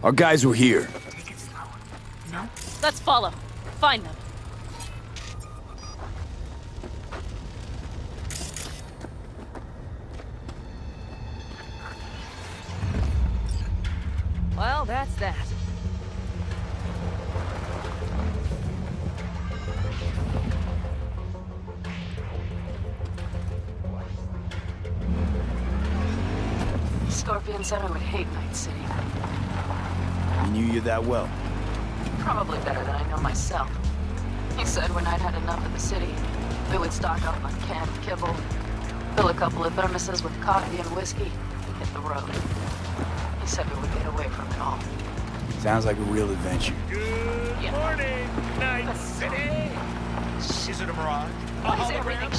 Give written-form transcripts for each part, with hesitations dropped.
Our guys were here. Take it slow. No? Let's follow. Find them. Well, that's that. Scorpion said I would hate Night City. He knew you that well. Probably better than I know myself. He said when I'd had enough of the city, we would stock up on canned kibble, fill a couple of thermoses with coffee and whiskey, and hit the road. He said we would get away from it all. Sounds like a real adventure. Good morning, Night City. Is it a mirage? Why is everything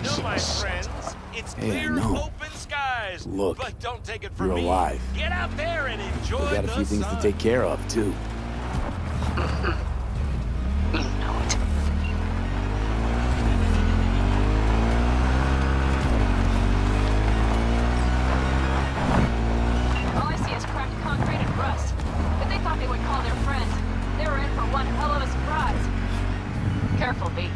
No, my friends. It's Hey, clear, no. open skies. Look, but don't take it from you're me. alive. Get out there and enjoy We got a the few things to sun. take care of, too. You know it. All I see is cracked concrete and rust. But they thought they would call their friends. They were in for one hell of a surprise. Careful, B.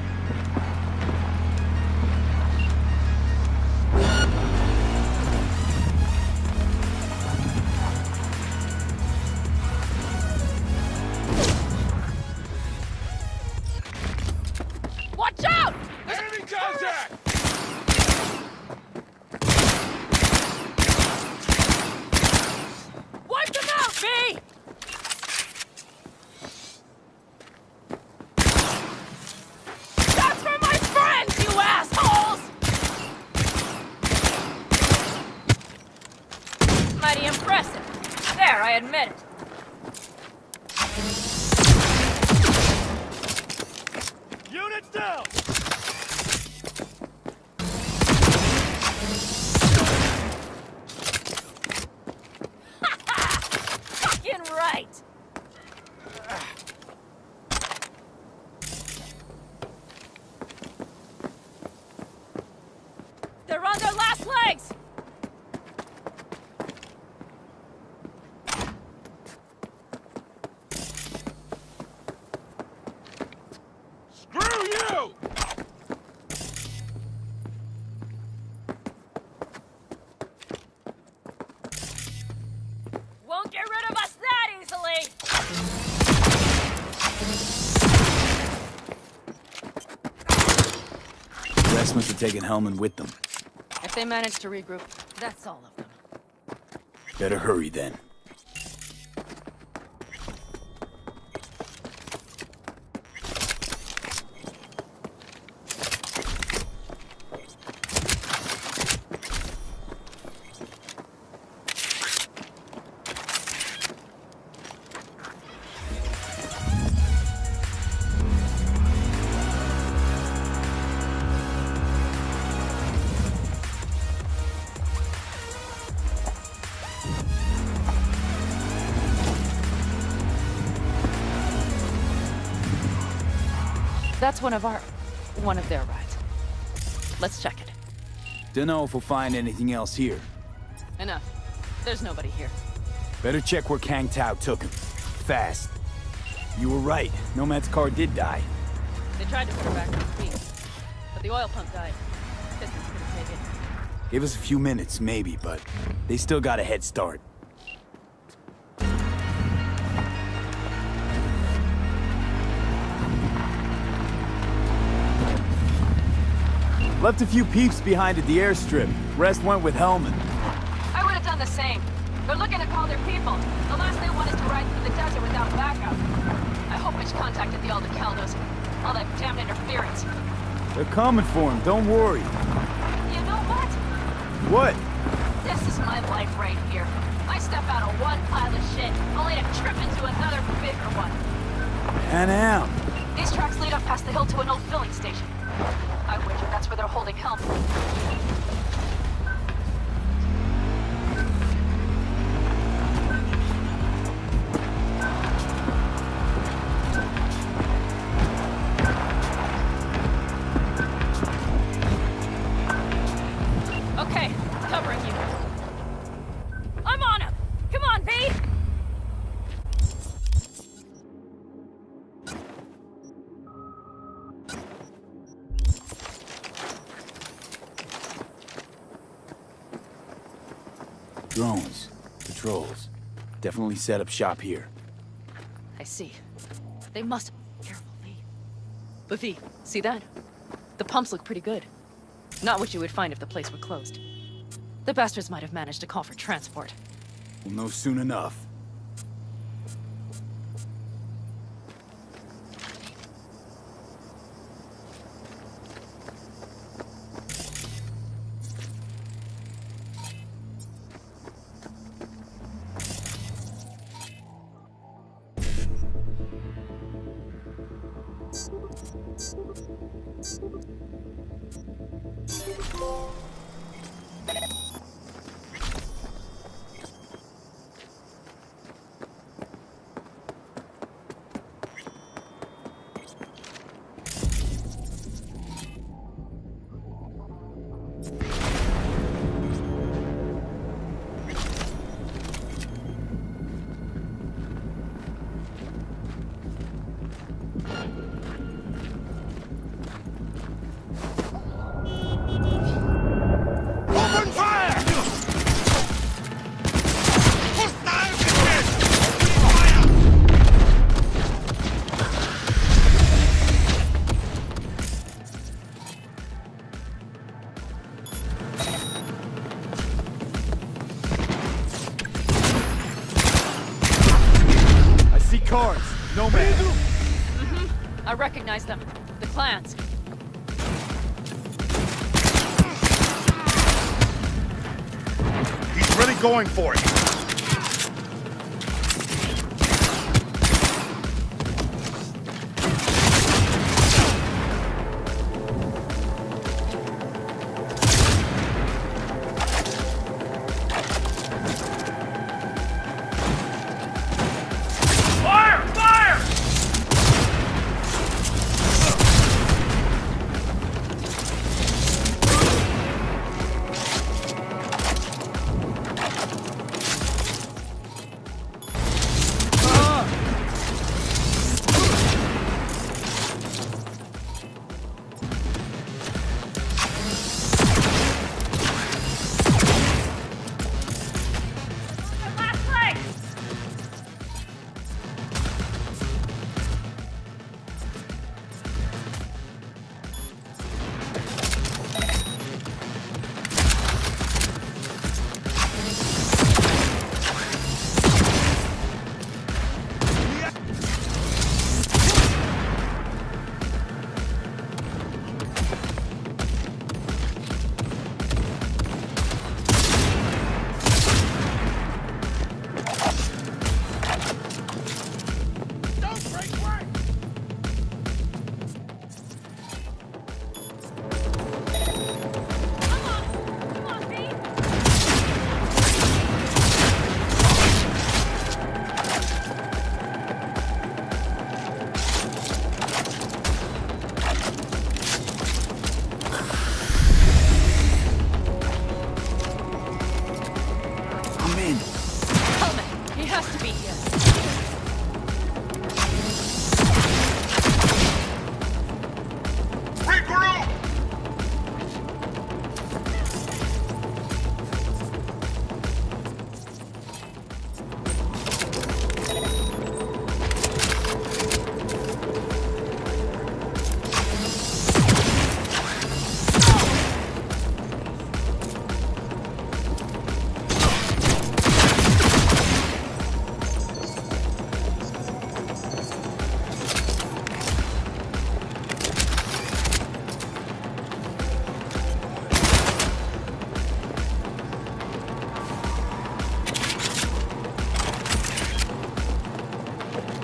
Watch out! Enemy contact! Wipe them out, B! That's for my friends, you assholes! Mighty impressive. There, I admit it. Units down! Fucking right! They're on their last legs! Screw you! Won't get rid of us that easily! The rest must have taken Hellman with them. If they manage to regroup, that's all of them. Better hurry, then. That's one of their rides. Let's check it. Dunno if we'll find anything else here. Enough. There's nobody here. Better check where Kang Tao took him. Fast. You were right. Nomad's car did die. They tried to put her back on speed, but the oil pump died. Pistons couldn't take it. Gave us a few minutes, maybe, but they still got a head start. Left a few peeps behind at the airstrip. Rest went with Hellman. I would have done the same. They're looking to call their people. The last they want is to ride through the desert without backup. I hope Mitch contacted the Aldecaldos. All that damn interference. They're coming for him, don't worry. You know what? What? This is my life right here. I step out of one pile of shit, only to trip into another bigger one. And out. These tracks lead up past the hill to an old filling station. I wager that's where they're holding Helm. Okay, covering you. I'm on him! Come on, V! Drones, patrols. Definitely set up shop here. I see. They must have been careful, V. But V, see that? The pumps look pretty good. Not what you would find if the place were closed. The bastards might have managed to call for transport. We'll know soon enough. Cars, no man. I recognize them. The clans. He's really going for it.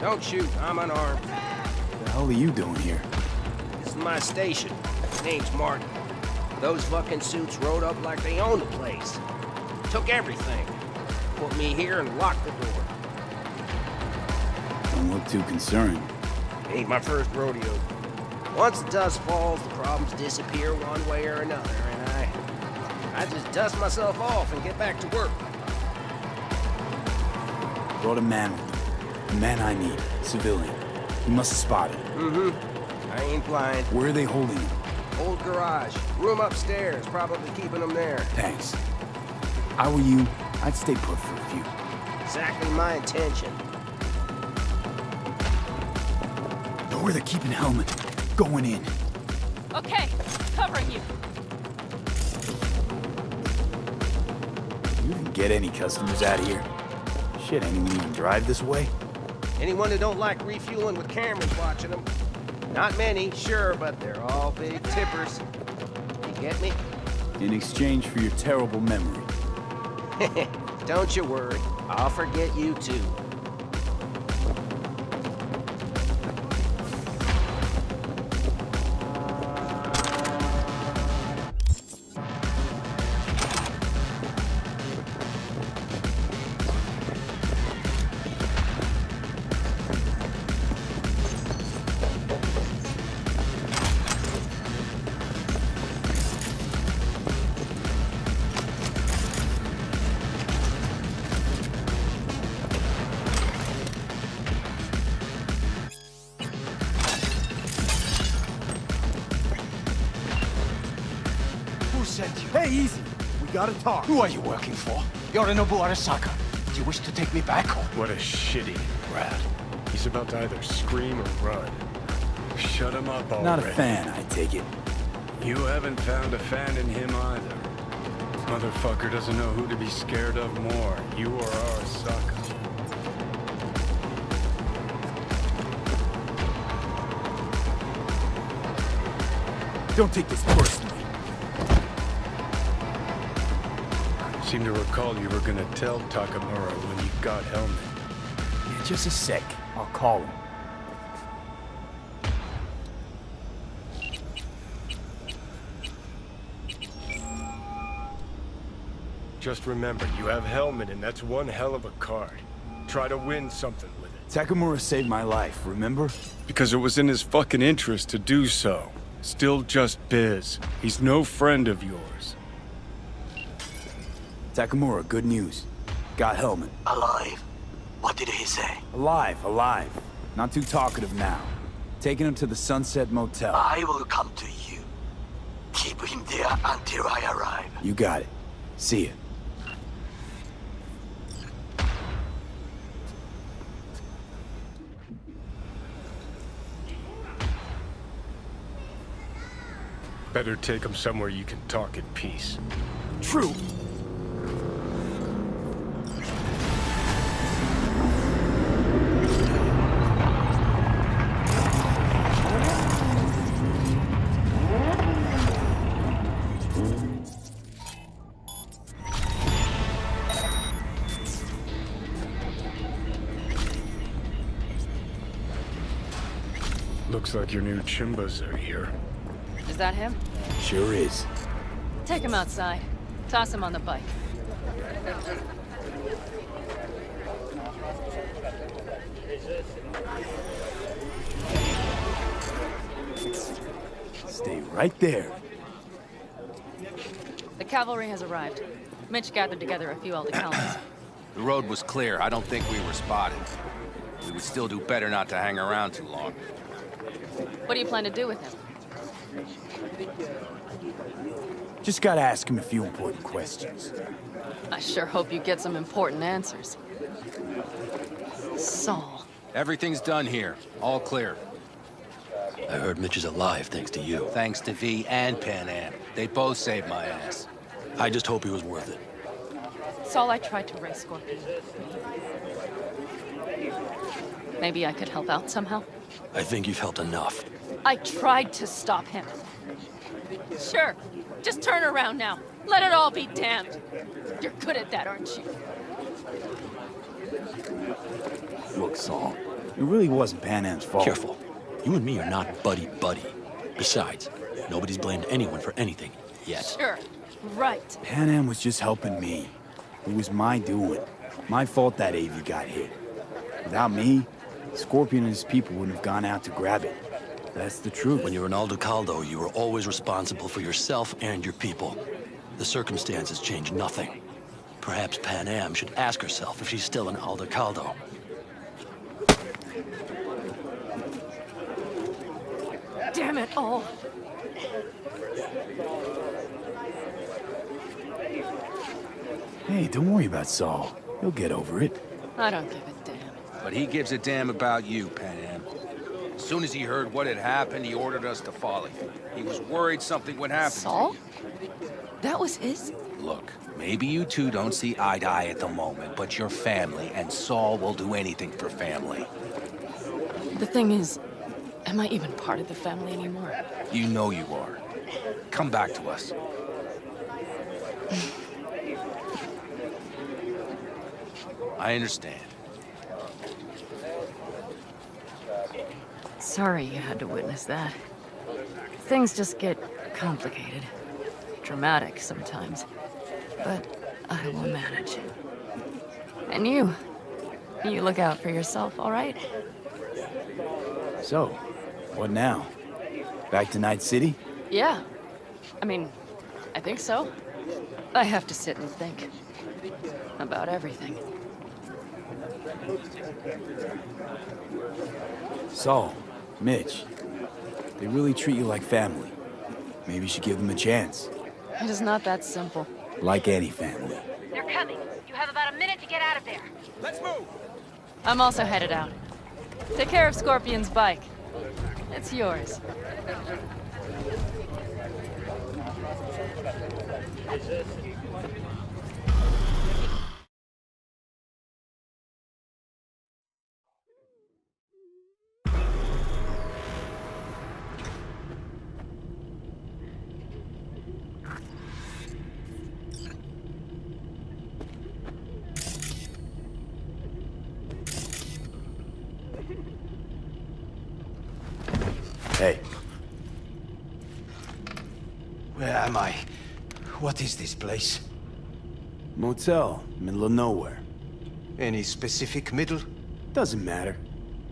Don't shoot, I'm unarmed. What the hell are you doing here? This is my station. Name's Martin. Those fucking suits rode up like they owned the place. Took everything. Put me here and locked the door. Don't look too concerned. Ain't my first rodeo. Once the dust falls, the problems disappear one way or another, and I just dust myself off and get back to work. Brought a man with him. The man I need. Civilian. He must have spotted him. Mm-hmm. I ain't blind. Where are they holding him? Old garage. Room upstairs. Probably keeping him there. Thanks. If I were you, I'd stay put for a few. Exactly my intention. Know where they're keeping Helmet. Going in. Okay, covering you. You can get any customers out of here. Shit, anyone even drive this way? Anyone who don't like refueling with cameras watching them. Not many, sure, but they're all big tippers. You get me? In exchange for your terrible memory. Don't you worry. I'll forget you too. Hey, easy. We gotta talk. Who are you working for? Yorinobu Arasaka. Do you wish to take me back home? What a shitty rat. He's about to either scream or run. Shut him up already. Not a fan, I take it. You haven't found a fan in him either. Motherfucker doesn't know who to be scared of more, you or Arasaka. Don't take this personally. Seem to recall you were gonna tell Takamura when you got Helmet. Yeah, just a sec. I'll call him. Just remember, you have Helmet and that's one hell of a card. Try to win something with it. Takamura saved my life, remember? Because it was in his fucking interest to do so. Still just biz. He's no friend of yours. Takamura, good news. Got Helmet. Alive. What did he say? Alive, alive. Not too talkative now. Taking him to the Sunset Motel. I will come to you. Keep him there until I arrive. You got it. See ya. Better take him somewhere you can talk in peace. True. Looks like your new Chimbas are here. Is that him? Sure is. Take him outside. Toss him on the bike. Stay right there. The cavalry has arrived. Mitch gathered together a few Aldecalans. The road was clear. I don't think we were spotted. We would still do better not to hang around too long. What do you plan to do with him? Just gotta ask him a few important questions. I sure hope you get some important answers. Saul. Everything's done here. All clear. I heard Mitch is alive thanks to you. Thanks to V and Pan Am. They both saved my ass. I just hope he was worth it. Saul, I tried to raise Scorpion. Maybe I could help out somehow? I think you've helped enough. I tried to stop him. Sure. Just turn around now. Let it all be damned. You're good at that, aren't you? Look, Saul, it really wasn't Pan Am's fault. Careful. You and me are not buddy-buddy. Besides, nobody's blamed anyone for anything yet. Sure. Right. Pan Am was just helping me. It was my doing. My fault that AV got hit. Without me, Scorpion and his people wouldn't have gone out to grab it. That's the truth. When you're an Aldecaldo, you are always responsible for yourself and your people. The circumstances change nothing. Perhaps Pan Am should ask herself if she's still an Aldecaldo. Damn it all. Hey, don't worry about Saul. He'll get over it. I don't give a damn. But he gives a damn about you, Pan Am. As soon as he heard what had happened, he ordered us to follow you. He was worried something would happen Saul? to you. That was his? Look, maybe you two don't see eye to eye at the moment, but you're family, and Saul will do anything for family. The thing is, am I even part of the family anymore? You know you are. Come back to us. I understand. Sorry you had to witness that. Things just get complicated. Dramatic sometimes. But I will manage. And you look out for yourself, all right? So, what now? Back to Night City? Yeah. I mean, I think so. I have to sit and think. About everything. Saul, Mitch, they really treat you like family. Maybe you should give them a chance. It is not that simple. Like any family. They're coming. You have about a minute to get out of there. Let's move! I'm also headed out. Take care of Scorpion's bike. It's yours. Hey, Where am I? What is this place? motel, middle of nowhere. Any specific middle? Doesn't matter.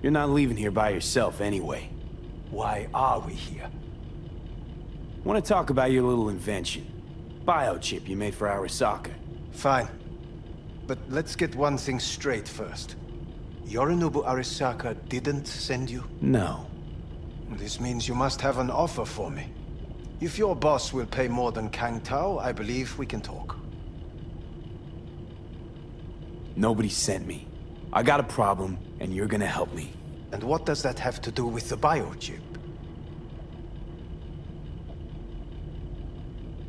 You're not leaving here by yourself anyway. Why are we here? Want to talk about your little invention? Biochip you made for Arasaka. Fine. But let's get one thing straight first. Yorinobu Arasaka didn't send you? No. This means you must have an offer for me. If your boss will pay more than Kang Tao, I believe we can talk. Nobody sent me. I got a problem, and you're gonna help me. And what does that have to do with the biochip?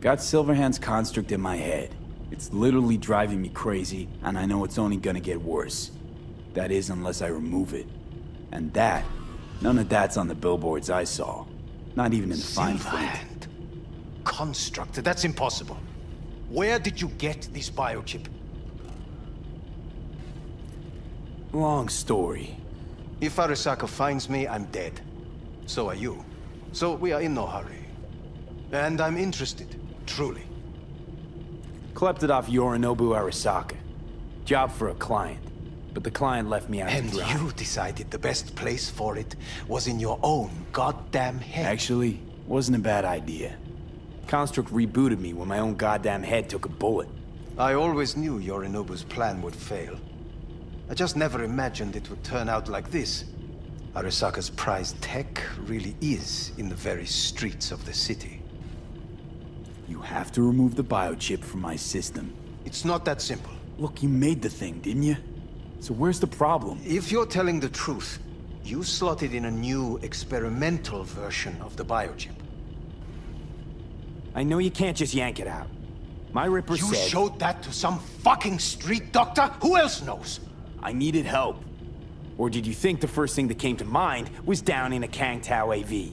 Got Silverhand's construct in my head. It's literally driving me crazy, and I know it's only gonna get worse. That is, unless I remove it. And that, none of that's on the billboards I saw. Not even in the fine print. Silverhand. Construct? That's impossible. Where did you get this biochip? Long story. If Arasaka finds me, I'm dead. So are you. So we are in no hurry. And I'm interested, truly. Klept it off Yorinobu Arasaka. Job for a client. But the client left me out to And dry. you decided the best place for it was in your own goddamn head. Actually, wasn't a bad idea. Construct rebooted me when my own goddamn head took a bullet. I always knew Yorinobu's plan would fail. I just never imagined it would turn out like this. Arasaka's prized tech really is in the very streets of the city. You have to remove the biochip from my system. It's not that simple. Look, you made the thing, didn't you? So where's the problem? If you're telling the truth, you slotted in a new experimental version of the biochip. I know you can't just yank it out. My Ripper You said... showed that to some fucking street doctor? Who else knows? I needed help. Or did you think the first thing that came to mind was down in a Kang Tao AV?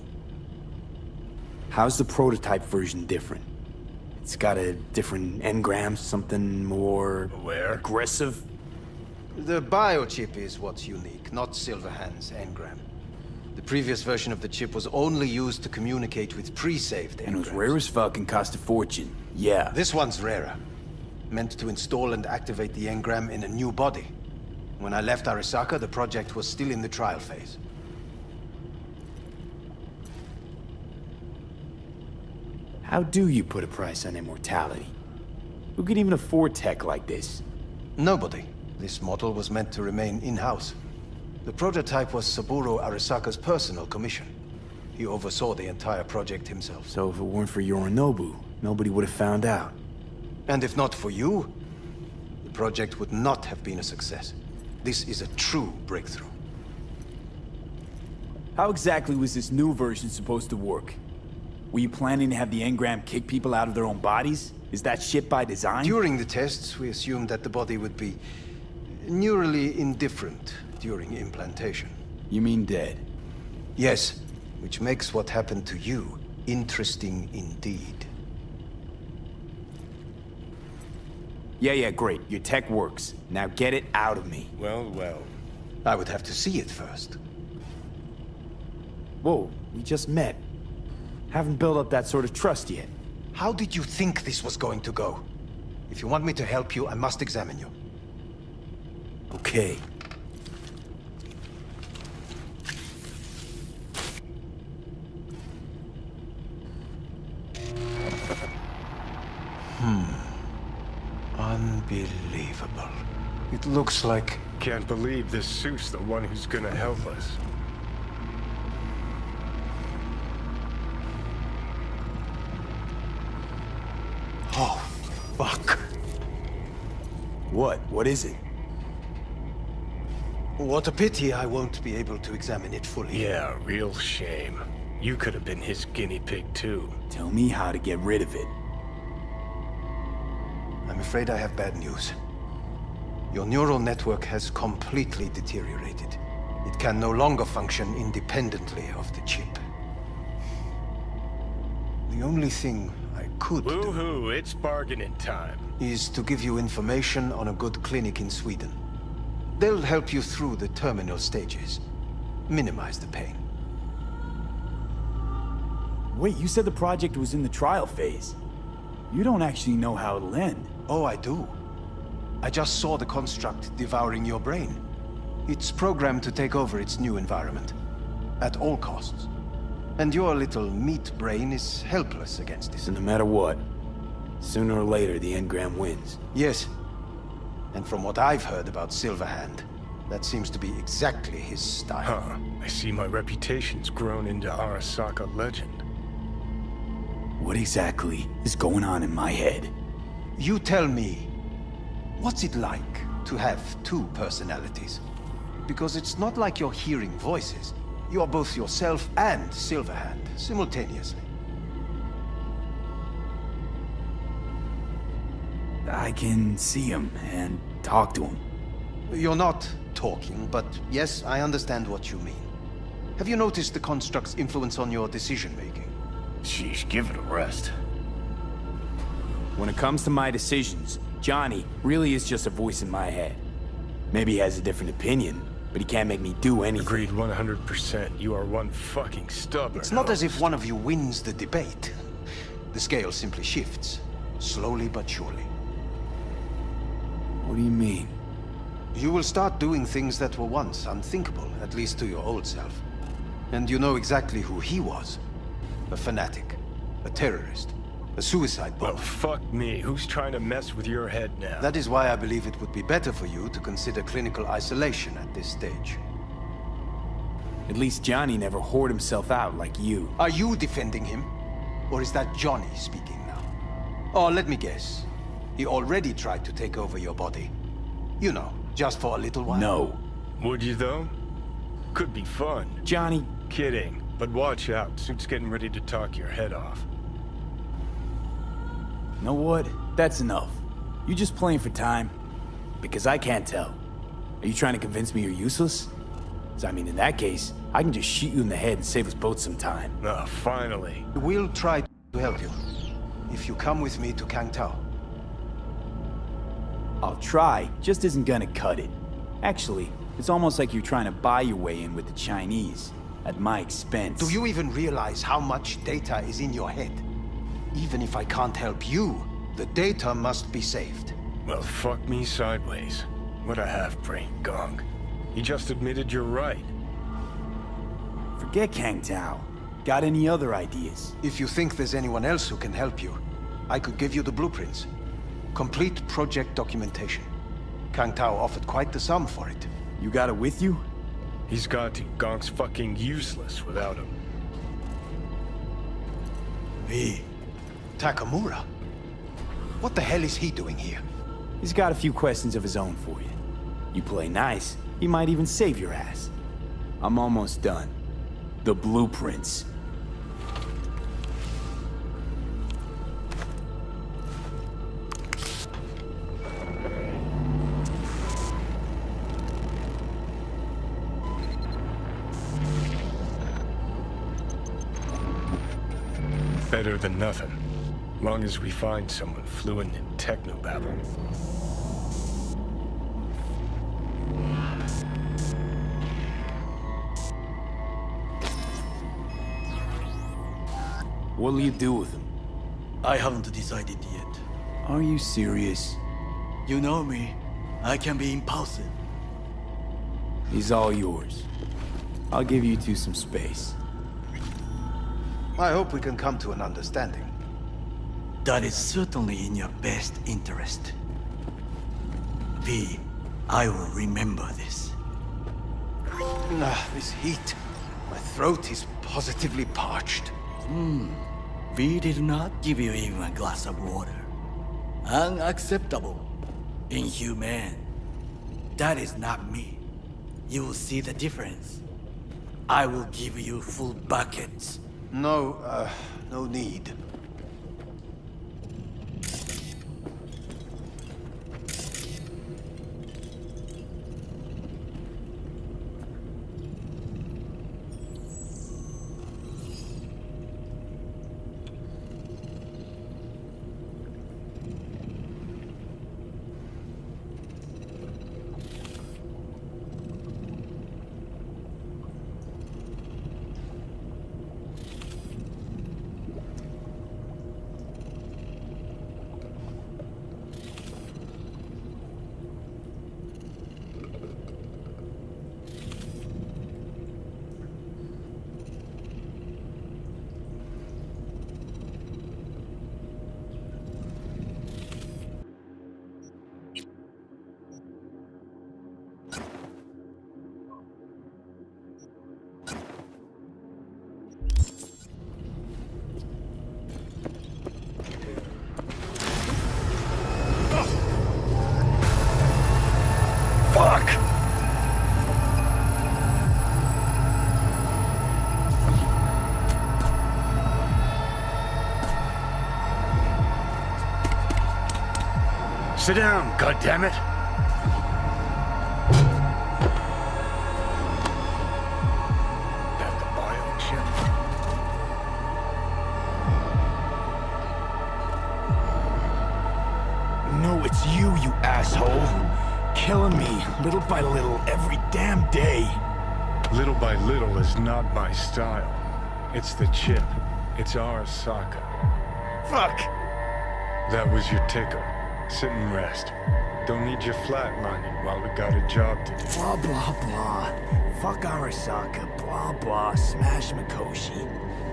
How's the prototype version different? It's got a different engram, something more... aggressive? The biochip is what's unique, not Silverhand's engram. The previous version of the chip was only used to communicate with pre-saved engrams. And it was rare as fuck and cost a fortune. Yeah. This one's rarer. Meant to install and activate the engram in a new body. When I left Arasaka, the project was still in the trial phase. How do you put a price on immortality? Who could even afford tech like this? Nobody. This model was meant to remain in-house. The prototype was Saburo Arasaka's personal commission. He oversaw the entire project himself. So if it weren't for Yorinobu, nobody would have found out. And if not for you, the project would not have been a success. This is a true breakthrough. How exactly was this new version supposed to work? Were you planning to have the engram kick people out of their own bodies? Is that shit by design? During the tests, we assumed that the body would be neurally indifferent during implantation. You mean dead? Yes, which makes what happened to you interesting indeed. Yeah, great. Your tech works. Now get it out of me. Well, well. I would have to see it first. Whoa, we just met. Haven't built up that sort of trust yet. How did you think this was going to go? If you want me to help you, I must examine you. Okay. Unbelievable. It looks like... Can't believe this suit's the one who's gonna help us. Oh, fuck. What? What is it? What a pity I won't be able to examine it fully. Yeah, real shame. You could have been his guinea pig too. Tell me how to get rid of it. I'm afraid I have bad news. Your neural network has completely deteriorated. It can no longer function independently of the chip. The only thing I could do Woohoo, it's bargaining time. is to give you information on a good clinic in Sweden. They'll help you through the terminal stages. Minimize the pain. Wait, you said the project was in the trial phase. You don't actually know how it'll end. Oh, I do. I just saw the construct devouring your brain. It's programmed to take over its new environment. At all costs. And your little meat brain is helpless against this. So no matter what, sooner or later the engram wins. Yes. And from what I've heard about Silverhand, that seems to be exactly his style. Huh. I see my reputation's grown into Arasaka legend. What exactly is going on in my head? You tell me, what's it like to have two personalities? Because it's not like you're hearing voices. You are both yourself and Silverhand, simultaneously. I can see him and talk to him. You're not talking, but yes, I understand what you mean. Have you noticed the construct's influence on your decision-making? Sheesh, give it a rest. When it comes to my decisions, Johnny really is just a voice in my head. Maybe he has a different opinion, but he can't make me do anything. Agreed 100%. You are one fucking stubborn. It's not as if one of you wins the debate. The scale simply shifts, slowly but surely. What do you mean? You will start doing things that were once unthinkable, at least to your old self. And you know exactly who he was. A fanatic, a terrorist, a suicide bomber. Well, fuck me. Who's trying to mess with your head now? That is why I believe it would be better for you to consider clinical isolation at this stage. At least Johnny never whored himself out like you. Are you defending him? Or is that Johnny speaking now? Oh, let me guess. He already tried to take over your body. You know, just for a little while. No. Would you though? Could be fun. Johnny... Kidding. But watch out. Suit's getting ready to talk your head off. You know what? That's enough. You just playing for time? Because I can't tell. Are you trying to convince me you're useless? 'Cause I mean, in that case, I can just shoot you in the head and save us both some time. Ah, finally. We'll try to help you. If you come with me to Kangtao. I'll try, just isn't gonna cut it. Actually, it's almost like you're trying to buy your way in with the Chinese, at my expense. Do you even realize how much data is in your head? Even if I can't help you, the data must be saved. Well, fuck me sideways. What a half-brain gong. He just admitted you're right. Forget Kangtao. Got any other ideas? If you think there's anyone else who can help you, I could give you the blueprints. Complete project documentation. Kangtao offered quite the sum for it. You got it with you? He's got to. Gong's fucking useless without him. Takamura? What the hell is he doing here? He's got a few questions of his own for you. You play nice, he might even save your ass. I'm almost done. The blueprints. Better than nothing. Long as we find someone fluent in technobabble. What'll you do with him? I haven't decided yet. Are you serious? You know me. I can be impulsive. He's all yours. I'll give you two some space. I hope we can come to an understanding. That is certainly in your best interest. V, I will remember this. This heat. My throat is positively parched. V did not give you even a glass of water. Unacceptable. Inhumane. That is not me. You will see the difference. I will give you full buckets. No, no need. Sit down, goddammit! That the biochip? No, it's you, you asshole. Killing me, little by little, every damn day. Little by little is not my style. It's the chip. It's our Sokka. Fuck! That was your ticker. Sit and rest. Don't need you flatlining while we got a job to do. Blah, blah, blah. Fuck Arasaka, blah, blah, smash Mikoshi.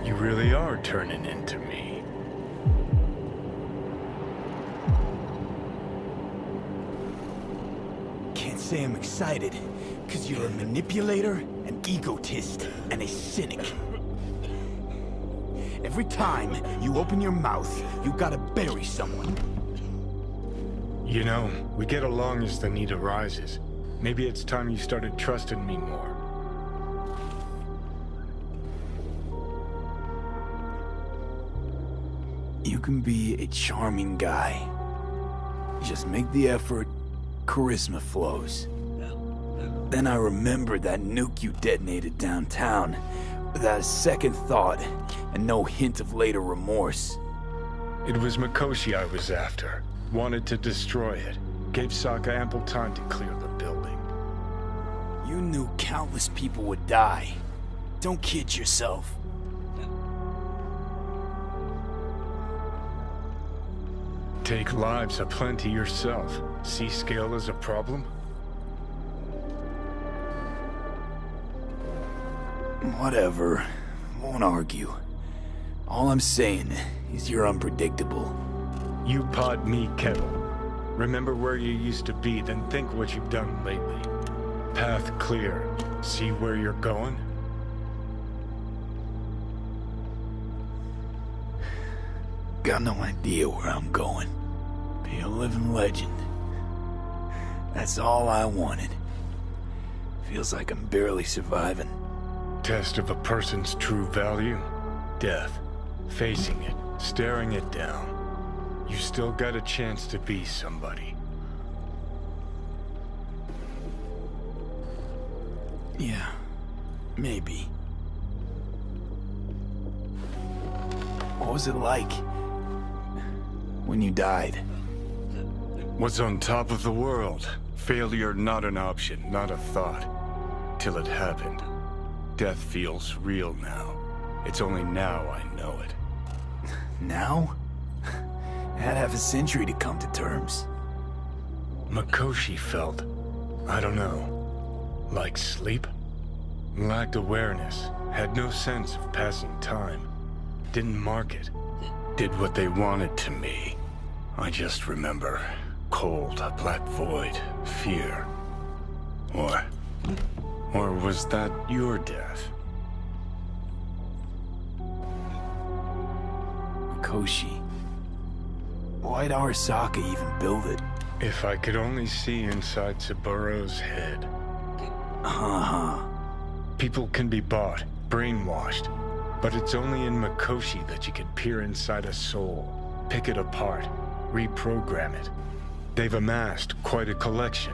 You really are turning into me. Can't say I'm excited, because you're a manipulator, an egotist, and a cynic. Every time you open your mouth, you gotta bury someone. You know, we get along as the need arises. Maybe it's time you started trusting me more. You can be a charming guy. Just make the effort, charisma flows. Then I remembered that nuke you detonated downtown, without a second thought, and no hint of later remorse. It was Mikoshi I was after. Wanted to destroy it. Gave Sokka ample time to clear the building. You knew countless people would die. Don't kid yourself. Take lives aplenty yourself. See scale as a problem? Whatever. Won't argue. All I'm saying is you're unpredictable. You pod me, kettle. Remember where you used to be, then think what you've done lately. Path clear. See where you're going? Got no idea where I'm going. Be a living legend. That's all I wanted. Feels like I'm barely surviving. Test of a person's true value? Death. Facing it, staring it down. You still got a chance to be somebody. Yeah, maybe. What was it like when you died? What's on top of the world? Failure not an option, not a thought. Till it happened. Death feels real now. It's only now I know it. Now? I had half a century to come to terms. Mikoshi felt, I don't know, like sleep? Lacked awareness, had no sense of passing time. Didn't mark it. Did what they wanted to me. I just remember cold, a black void, fear. Or was that your death? Mikoshi. Why'd Arasaka even build it? If I could only see inside Saburo's head. People can be bought, brainwashed, but it's only in Mikoshi that you can peer inside a soul, pick it apart, reprogram it. They've amassed quite a collection.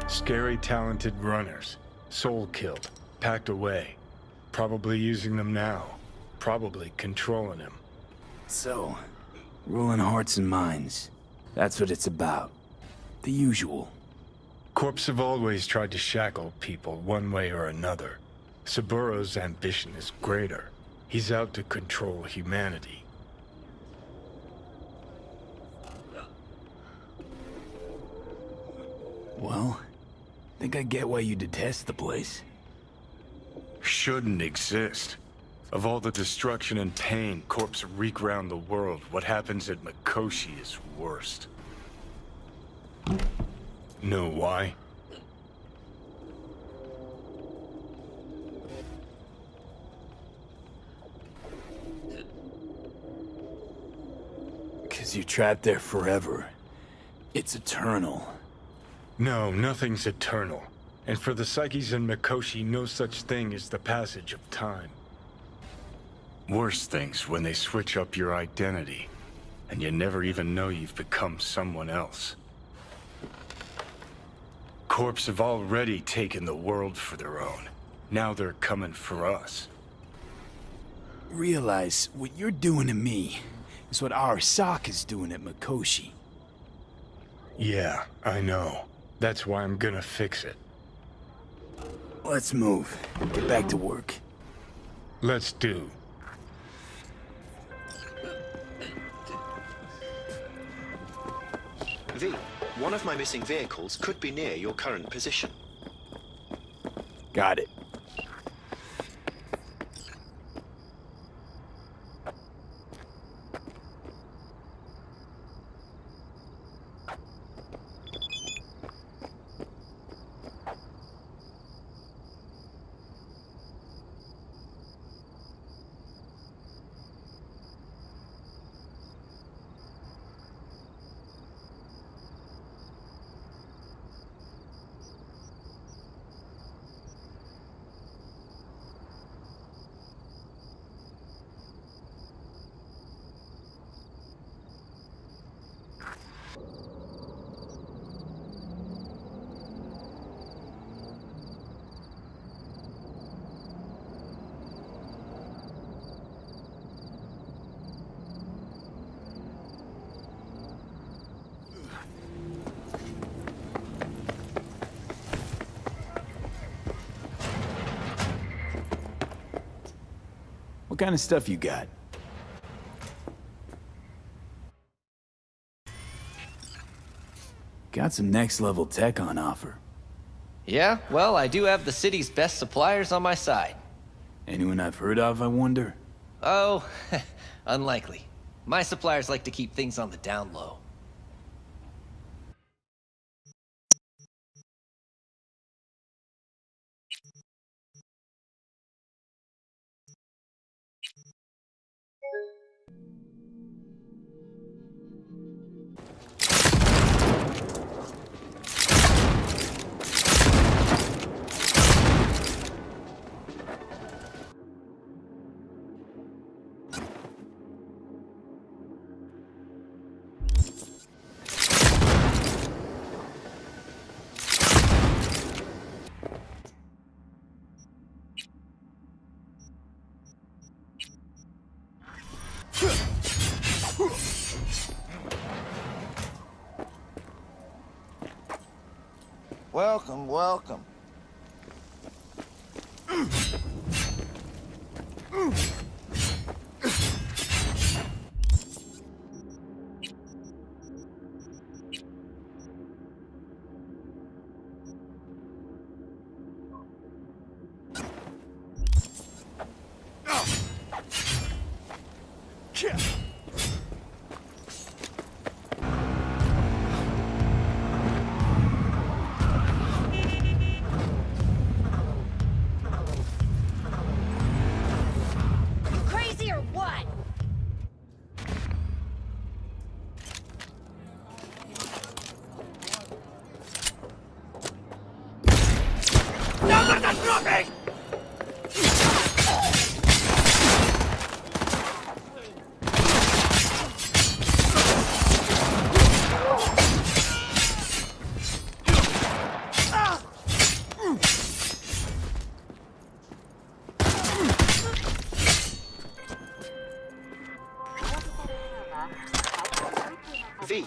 Scary, talented runners, soul-killed, packed away. Probably using them now, probably controlling him. So, ruling hearts and minds. That's what it's about. The usual. Corps have always tried to shackle people one way or another. Saburo's ambition is greater. He's out to control humanity. Well, I think I get why you detest the place. Shouldn't exist. Of all the destruction and pain corpse wreak round the world, what happens at Mikoshi is worst. Know why? Because you're trapped there forever. It's eternal. No, nothing's eternal. And for the psyches in Mikoshi, no such thing as the passage of time. Worse things when they switch up your identity, and you never even know you've become someone else. Corps have already taken the world for their own. Now they're coming for us. Realize what you're doing to me is what Arasaka's doing at Mikoshi. Yeah, I know. That's why I'm gonna fix it. Let's move. Get back to work. Let's do. V, one of my missing vehicles could be near your current position. Got it. What kind of stuff you got? Got some next-level tech on offer. Yeah, well, I do have the city's best suppliers on my side. Anyone I've heard of, I wonder? Oh, unlikely. My suppliers like to keep things on the down low. Welcome, welcome. Crazy or what? V,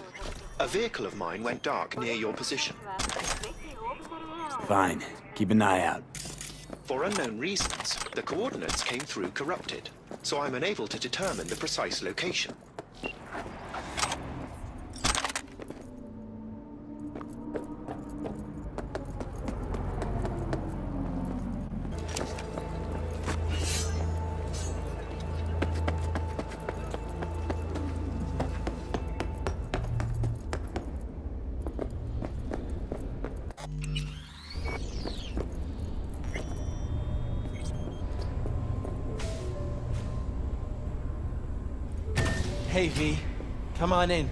a vehicle of mine went dark near your position. Fine. Keep an eye out. For unknown reasons, the coordinates came through corrupted, so I'm unable to determine the precise location. Hey, V. Come on in.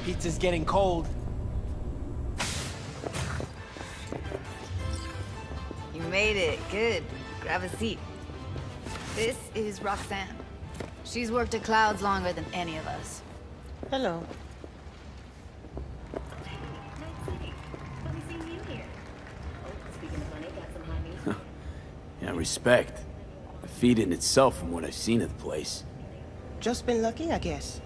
Pizza's getting cold. You made it. Good. Grab a seat. This is Roxanne. She's worked at Clouds longer than any of us. Hello. Yeah, respect. A feat in itself from what I've seen of the place. Just been lucky, I guess.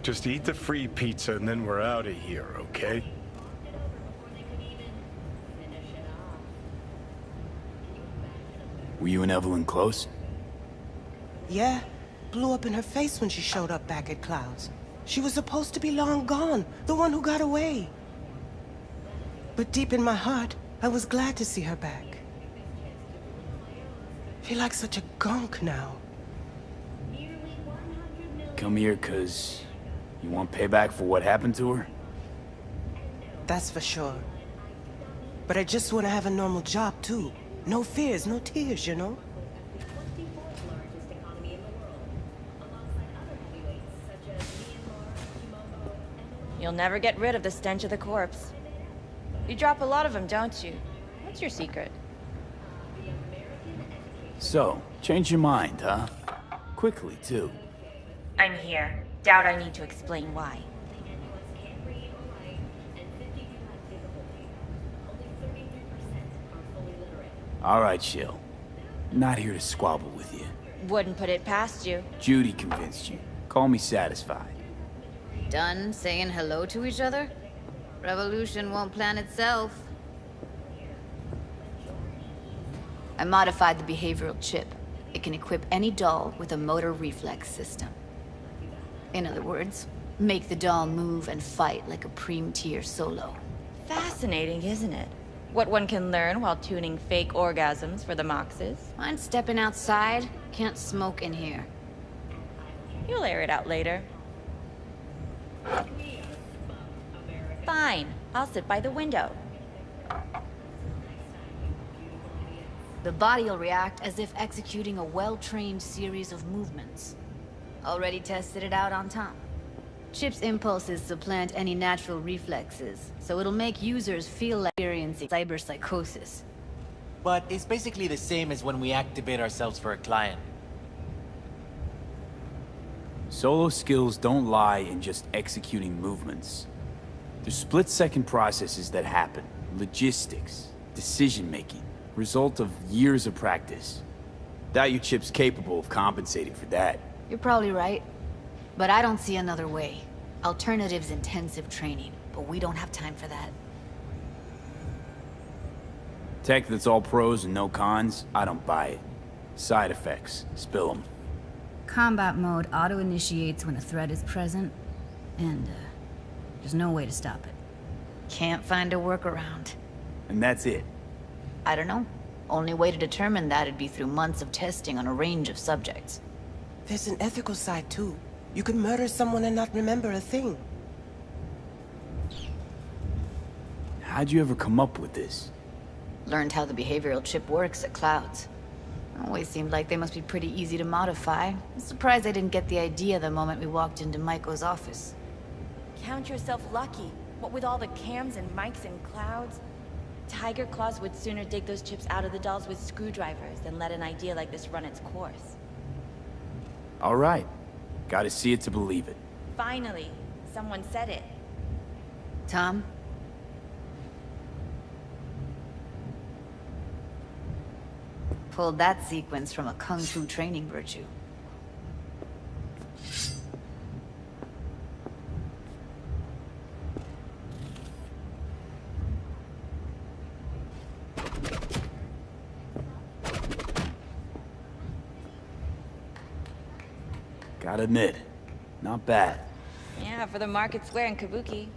Just eat the free pizza and then we're out of here, okay? Were you and Evelyn close? Yeah, blew up in her face when she showed up back at Clouds. She was supposed to be long gone, the one who got away. But deep in my heart, I was glad to see her back. Feel like such a gunk now. Come here 'cause you want payback for what happened to her? That's for sure. But I just want to have a normal job, too. No fears, no tears, you know? You'll never get rid of the stench of the corpse. You drop a lot of them, don't you? What's your secret? So, change your mind, huh? Quickly, too. I'm here. Doubt I need to explain why. All right, Shill. Not here to squabble with you. Wouldn't put it past you. Judy convinced you. Call me satisfied. Done saying hello to each other? Revolution won't plan itself. I modified the behavioral chip. It can equip any doll with a motor reflex system. In other words, make the doll move and fight like a Prem-tier solo. Fascinating, isn't it? What one can learn while tuning fake orgasms for the Moxes. Mind stepping outside? Can't smoke in here. You'll air it out later. Fine. I'll sit by the window. The body will react as if executing a well-trained series of movements. Already tested it out on Tom. Chip's impulses supplant any natural reflexes, so it'll make users feel like experiencing cyberpsychosis. But it's basically the same as when we activate ourselves for a client. Solo skills don't lie in just executing movements. There's split-second processes that happen. Logistics, decision-making, result of years of practice. Doubt your chip's capable of compensating for that. You're probably right, but I don't see another way. Alternative's intensive training. but we don't have time for that. Tech that's all pros and no cons, I don't buy it. Side effects, spill them. Combat mode auto-initiates when a threat is present, and there's no way to stop it. Can't find a workaround. And that's it. I don't know. Only way to determine that would be through months of testing on a range of subjects. There's an ethical side, too. You can murder someone and not remember a thing. How'd you ever come up with this? Learned how the behavioral chip works at Clouds. Always seemed like they must be pretty easy to modify. I'm surprised I didn't get the idea the moment we walked into Maiko's office. Count yourself lucky. What with all the cams and mics and Clouds? Tiger Claws would sooner dig those chips out of the dolls with screwdrivers than let an idea like this run its course. All right. Gotta see it to believe it. Finally, someone said it. Tom? Pulled that sequence from a kung fu training virtue. Gotta admit, not bad. Yeah, for the market square in Kabuki.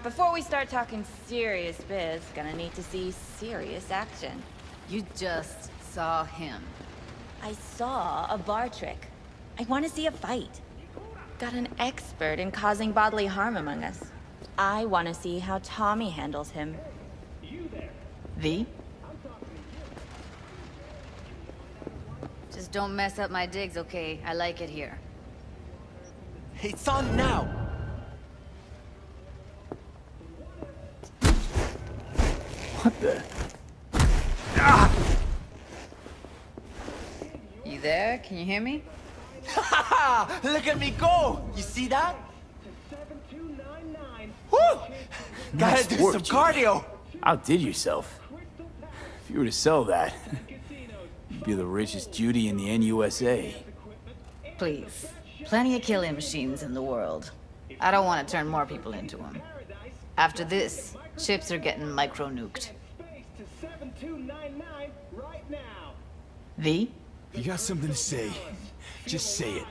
Before we start talking serious biz, gonna need to see serious action. You just saw him. I saw a bar trick. I want to see a fight. Got an expert in causing bodily harm among us. I want to see how Tommy handles him. V? Just don't mess up my digs, okay? I like it here. It's on now! What the? You there? Can you hear me? Look at me go! You see that? Woo! Nice Gotta do work, some Jimmy. cardio! Outdid yourself. If you were to sell that, you'd be the richest Judy in the NUSA. Please. Plenty of killing machines in the world. I don't want to turn more people into them. After this, chips are getting micro-nuked. V? You got something to say. Just say it.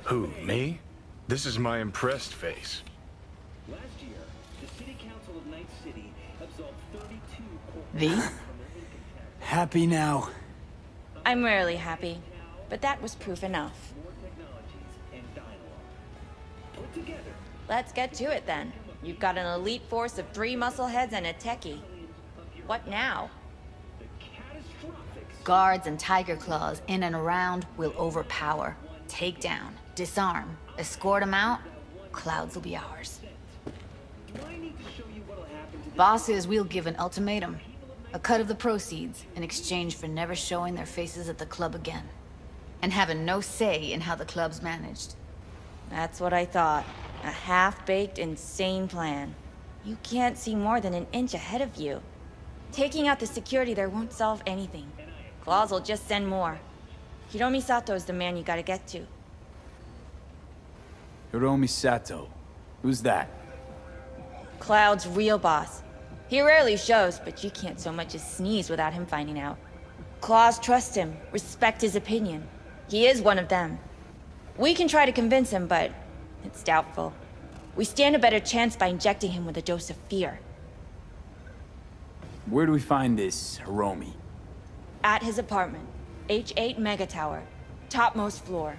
Who, me? This is my impressed face. Last year, the City Council of Night City absolved 32 V? Happy now? I'm rarely happy, but that was proof enough. Let's get to it then. You've got an elite force of 3 muscleheads and a techie. What now? Guards and Tiger Claws in and around will overpower, take down, disarm, escort them out. Clouds will be ours. Bosses, we'll give an ultimatum. A cut of the proceeds in exchange for never showing their faces at the club again. And having no say in how the club's managed. That's what I thought. A half-baked, insane plan. You can't see more than an inch ahead of you. Taking out the security there won't solve anything. Claws will just send more. Hiromi Sato is the man you gotta get to. Hiromi Sato. Who's that? Cloud's real boss. He rarely shows, but you can't so much as sneeze without him finding out. Claws trust him, respect his opinion. He is one of them. We can try to convince him, but it's doubtful. We stand a better chance by injecting him with a dose of fear. Where do we find this Hiromi? At his apartment, H8 Mega Tower, topmost floor.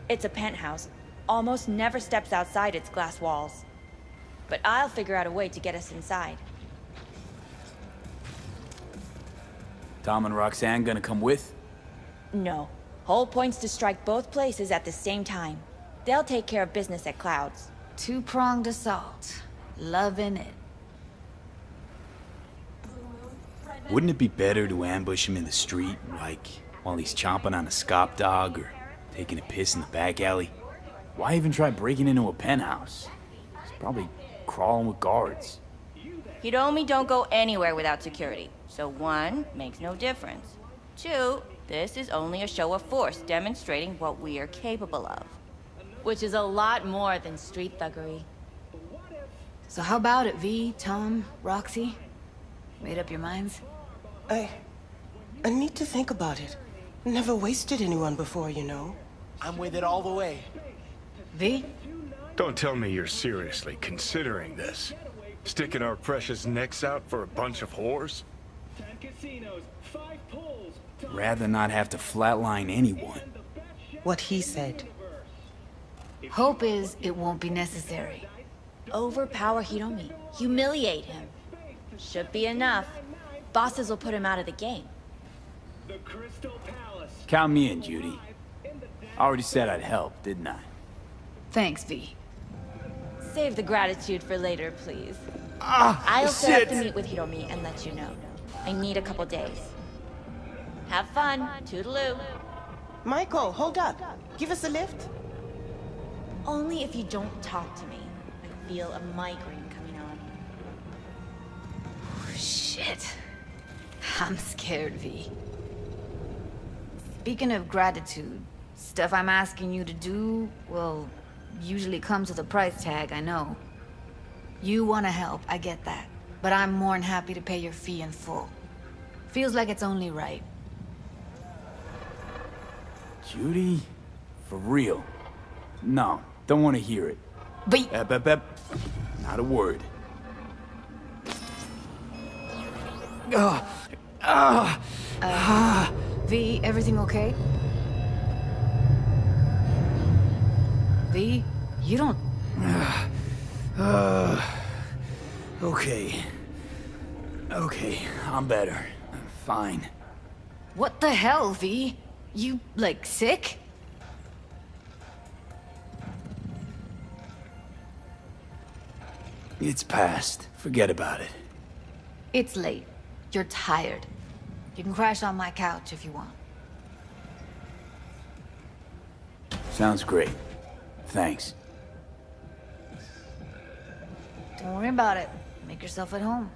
It's a penthouse. Almost never steps outside its glass walls. But I'll figure out a way to get us inside. Tom and Roxanne gonna come with? No. Whole point's to strike both places at the same time. They'll take care of business at Clouds. Two-pronged assault. Loving it. Wouldn't it be better to ambush him in the street, like while he's chomping on a scop dog or taking a piss in the back alley? Why even try breaking into a penthouse? He's probably crawling with guards. Hiromi don't go anywhere without security. So 1, makes no difference. 2, this is only a show of force demonstrating what we are capable of. Which is a lot more than street thuggery. So how about it, V, Tom, Roxy? Made up your minds? I need to think about it. Never wasted anyone before, you know. I'm with it all the way. V? Don't tell me you're seriously considering this. Sticking our precious necks out for a bunch of whores? Rather not have to flatline anyone. What he said. Hope is it won't be necessary. Overpower Hiromi. Humiliate him. Should be enough. Bosses will put him out of the game. Count me in, Judy. I already said I'd help, didn't I? Thanks, V. Save the gratitude for later, please. Ah, I'll set up shit. to meet with Hiromi and let you know. I need a couple days. Have fun. Toodaloo. Michael, hold up. Give us a lift. Only if you don't talk to me. I feel a migraine coming on. Shit. I'm scared, V. Speaking of gratitude, stuff I'm asking you to do, well, usually comes with a price tag, I know. You want to help, I get that. But I'm more than happy to pay your fee in full. Feels like it's only right. Judy? For real? No, don't want to hear it. But... Not a word. V, everything okay? V, you don't... Okay. Okay, I'm better. I'm fine. What the hell, V? You, like, sick? It's past. Forget about it. It's late. You're tired. You can crash on my couch if you want. Sounds great. Thanks. Don't worry about it. Make yourself at home.